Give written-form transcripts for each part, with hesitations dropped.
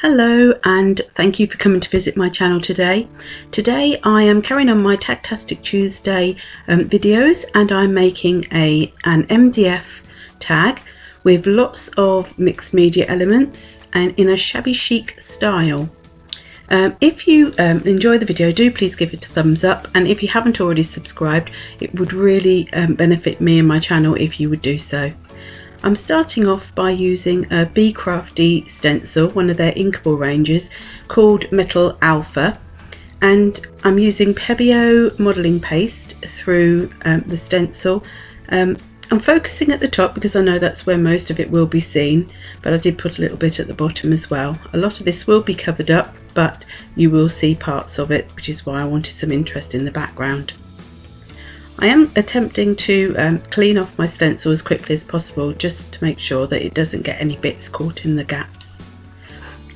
Hello and thank you for coming to visit my channel today. Today I am carrying on my Tagtastic Tuesday videos, and I'm making an MDF tag with lots of mixed media elements and in a shabby chic style. If you enjoy the video, do please give it a thumbs up, and if you haven't already subscribed, it would really benefit me and my channel if you would do so. I'm starting off by using a Bee Crafty stencil, one of their inkable ranges called Metal Alpha, and I'm using Pebeo modelling paste through the stencil. I'm focusing at the top because I know that's where most of it will be seen, but I did put a little bit at the bottom as well. A lot of this will be covered up, but you will see parts of it, which is why I wanted some interest in the background. I am attempting to clean off my stencil as quickly as possible, just to make sure that it doesn't get any bits caught in the gaps.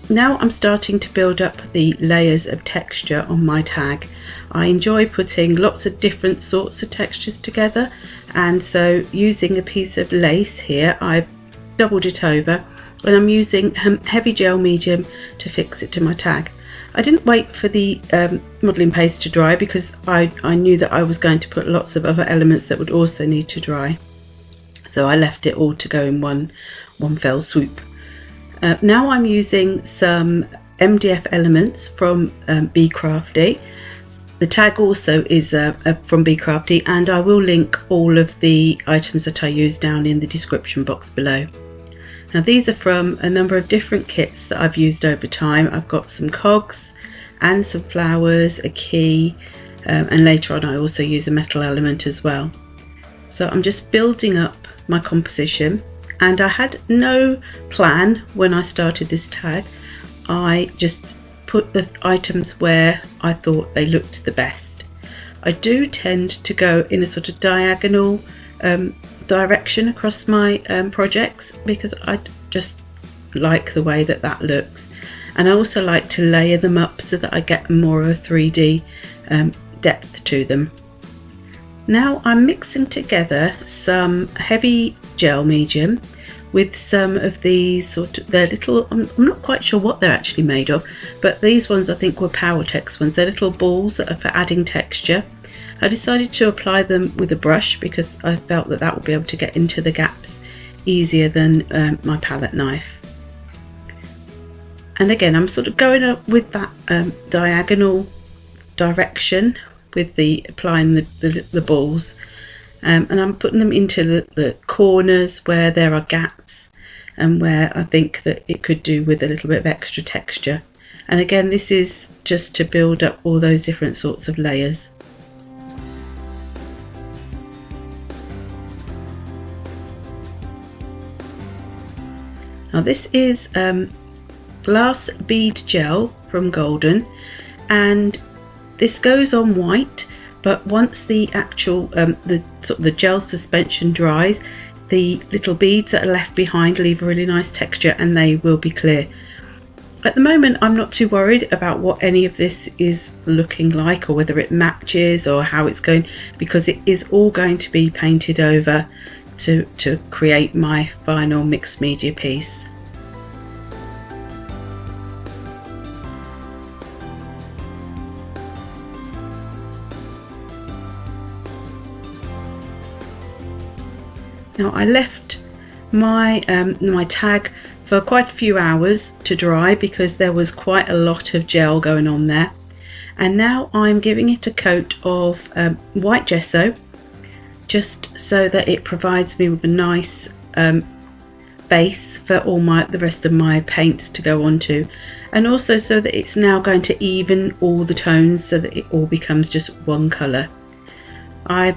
Now I'm starting to build up the layers of texture on my tag. I enjoy putting lots of different sorts of textures together, and so using a piece of lace here, I've doubled it over, and I'm using heavy gel medium to fix it to my tag. I didn't wait for the modelling paste to dry because I knew that I was going to put lots of other elements that would also need to dry. So I left it all to go in one fell swoop. Now I'm using some MDF elements from Bee Crafty. The tag also is from Bee Crafty, and I will link all of the items that I use down in the description box below. Now these are from a number of different kits that I've used over time. I've got some cogs and some flowers, a key, and later on I also use a metal element as well. So I'm just building up my composition, and I had no plan when I started this tag. I just put the items where I thought they looked the best. I do tend to go in a sort of diagonal direction across my projects because I just like the way that looks, and I also like to layer them up so that I get more of a 3D depth to them. Now I'm mixing together some heavy gel medium with some of these they're little, I'm not quite sure what they're actually made of, but these ones I think were Powertex ones. They're little balls that are for adding texture. I decided to apply them with a brush because I felt that would be able to get into the gaps easier than my palette knife. And again, I'm sort of going up with that diagonal direction with applying the balls, and I'm putting them into the corners where there are gaps and where I think that it could do with a little bit of extra texture. And again, this is just to build up all those different sorts of layers. Now this is glass bead gel from Golden, and this goes on white, but once the actual the gel suspension dries, the little beads that are left behind leave a really nice texture and they will be clear. At the moment I'm not too worried about what any of this is looking like or whether it matches or how it's going, because it is all going to be painted over to create my final mixed media piece. Now I left my my tag for quite a few hours to dry because there was quite a lot of gel going on there, and now I'm giving it a coat of white gesso, just so that it provides me with a nice base for all the rest of my paints to go onto, and also so that it's now going to even all the tones so that it all becomes just one colour. I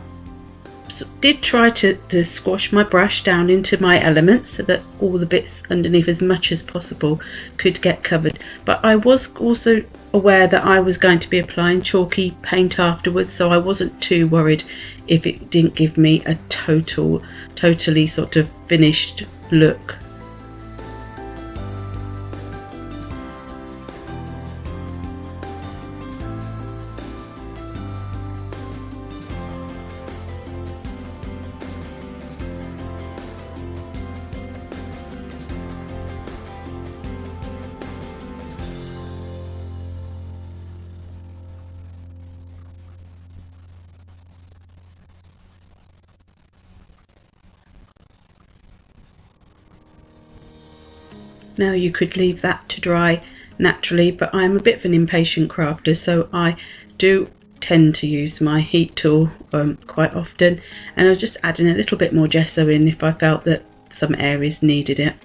did try to squash my brush down into my elements so that all the bits underneath as much as possible could get covered, but I was also aware that I was going to be applying chalky paint afterwards, so I wasn't too worried if it didn't give me a totally sort of finished look. Now you could leave that to dry naturally, but I'm a bit of an impatient crafter, so I do tend to use my heat tool quite often, and I was just adding a little bit more gesso in if I felt that some areas needed it.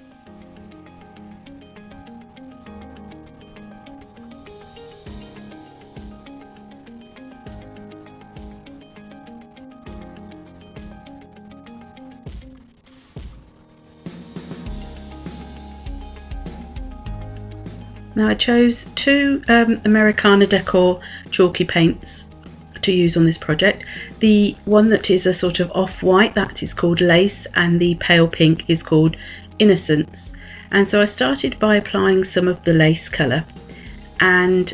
Now I chose two Americana Decor chalky paints to use on this project. The one that is a sort of off-white, that is called Lace, and the pale pink is called Innocence. And so I started by applying some of the lace colour, and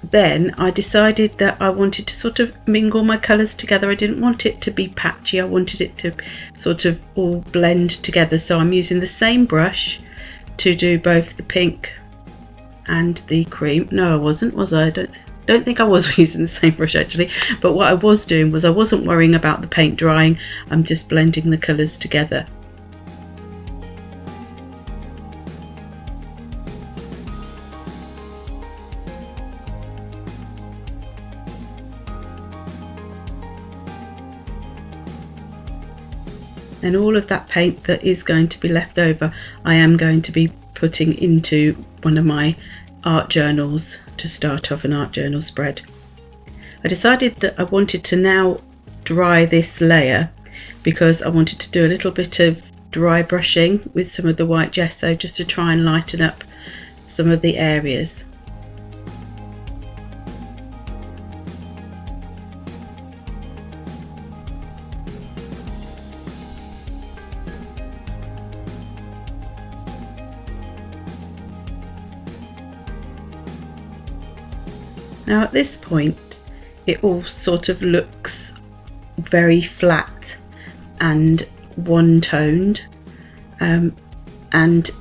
then I decided that I wanted to sort of mingle my colours together. I didn't want it to be patchy, I wanted it to sort of all blend together. So I'm using the same brush to do both the pink and the cream. No, I wasn't, was I? I don't think I was using the same brush actually, but what I was doing was I wasn't worrying about the paint drying, I'm just blending the colours together. And all of that paint that is going to be left over, I am going to be putting into one of my art journals to start off an art journal spread. I decided that I wanted to now dry this layer because I wanted to do a little bit of dry brushing with some of the white gesso just to try and lighten up some of the areas. Now at this point it all sort of looks very flat and one-toned, and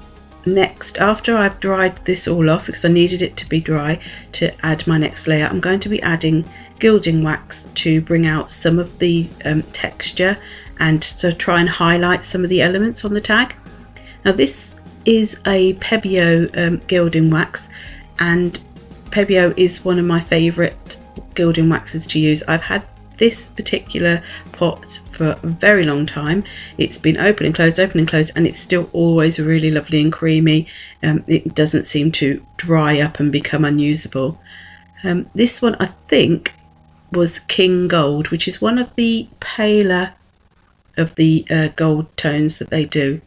next, after I've dried this all off, because I needed it to be dry to add my next layer, I'm going to be adding gilding wax to bring out some of the texture and to try and highlight some of the elements on the tag. Now this is a Pebeo gilding wax, and Pebeo is one of my favourite gilding waxes to use. I've had this particular pot for a very long time. It's been open and closed, and it's still always really lovely and creamy. It doesn't seem to dry up and become unusable. This one I think was King Gold, which is one of the paler of the gold tones that they do.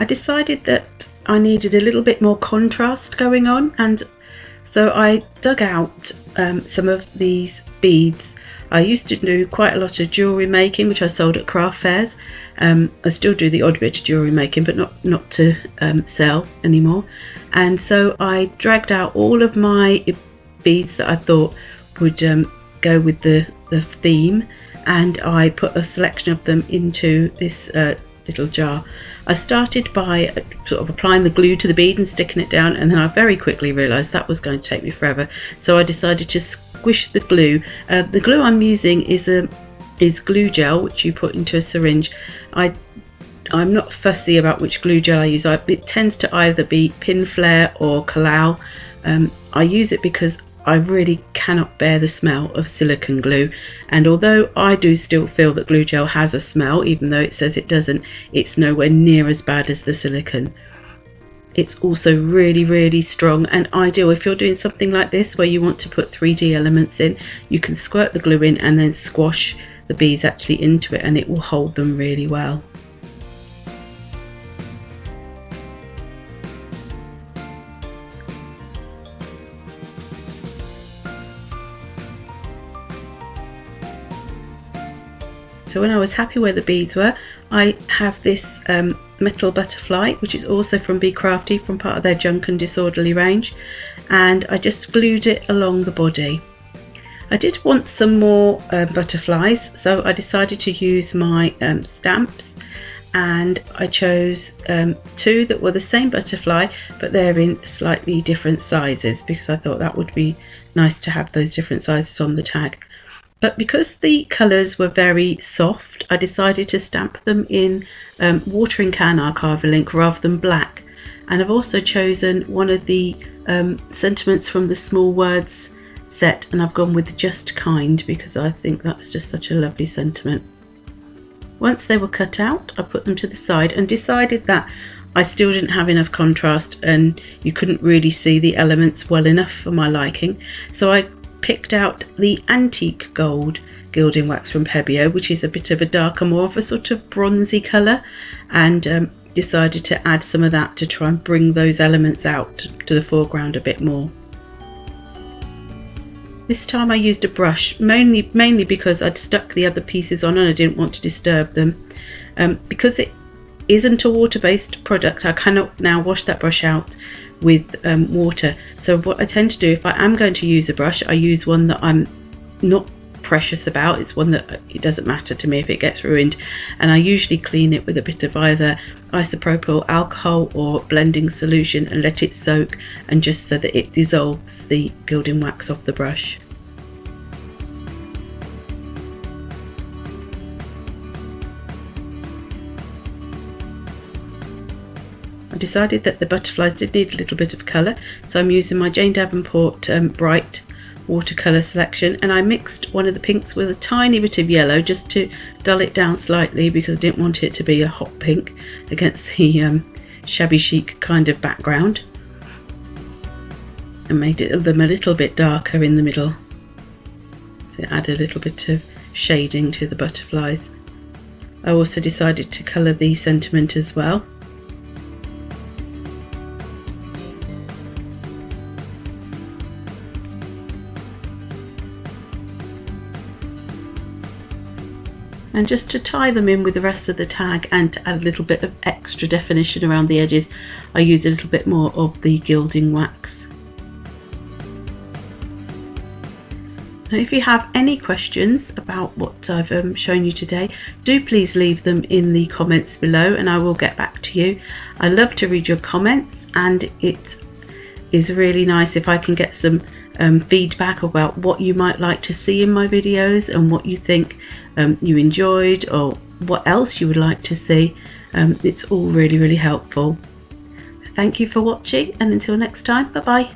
I decided that I needed a little bit more contrast going on, and so I dug out some of these beads. I used to do quite a lot of jewellery making, which I sold at craft fairs. I still do the odd bit of jewellery making, but not to sell anymore. And so I dragged out all of my beads that I thought would go with the theme, and I put a selection of them into this little jar. I started by sort of applying the glue to the bead and sticking it down, and then I very quickly realised that was going to take me forever, so I decided to squish the glue. The glue I'm using is glue gel, which you put into a syringe. I'm not fussy about which glue gel I use. It tends to either be Pinflair or Kalau. I use it because I really cannot bear the smell of silicone glue, and although I do still feel that glue gel has a smell, even though it says it doesn't, it's nowhere near as bad as the silicone. It's also really strong and ideal if you're doing something like this where you want to put 3D elements in. You can squirt the glue in and then squash the beads actually into it, and it will hold them really well. So when I was happy where the beads were, I have this metal butterfly, which is also from Bee Crafty, from part of their Junk and Disorderly range, and I just glued it along the body. I did want some more butterflies, so I decided to use my stamps, and I chose two that were the same butterfly, but they're in slightly different sizes because I thought that would be nice to have those different sizes on the tag. But because the colours were very soft, I decided to stamp them in watering can archival ink rather than black. And I've also chosen one of the sentiments from the Small Words set, and I've gone with Just Kind because I think that's just such a lovely sentiment. Once they were cut out, I put them to the side and decided that I still didn't have enough contrast and you couldn't really see the elements well enough for my liking. So I picked out the Antique Gold gilding wax from Pebeo, which is a bit of a darker, more of a sort of bronzy colour, and decided to add some of that to try and bring those elements out to the foreground a bit more. This time I used a brush, mainly because I'd stuck the other pieces on and I didn't want to disturb them. Because it isn't a water-based product, I cannot now wash that brush out with water. So what I tend to do, if I am going to use a brush, I use one that I'm not precious about. It's one that it doesn't matter to me if it gets ruined, and I usually clean it with a bit of either isopropyl alcohol or blending solution and let it soak, and just so that it dissolves the gilding wax off the brush. I decided that the butterflies did need a little bit of colour, so I'm using my Jane Davenport Bright watercolour selection, and I mixed one of the pinks with a tiny bit of yellow just to dull it down slightly because I didn't want it to be a hot pink against the Shabby Chic kind of background, and made them a little bit darker in the middle to add a little bit of shading to the butterflies. I also decided to colour the sentiment as well. And just to tie them in with the rest of the tag and to add a little bit of extra definition around the edges, I used a little bit more of the gilding wax. Now, if you have any questions about what I've shown you today, do please leave them in the comments below and I will get back to you. I love to read your comments, and it is really nice if I can get some feedback about what you might like to see in my videos and what you think you enjoyed or what else you would like to see. It's all really helpful. Thank you for watching, and until next time, bye bye.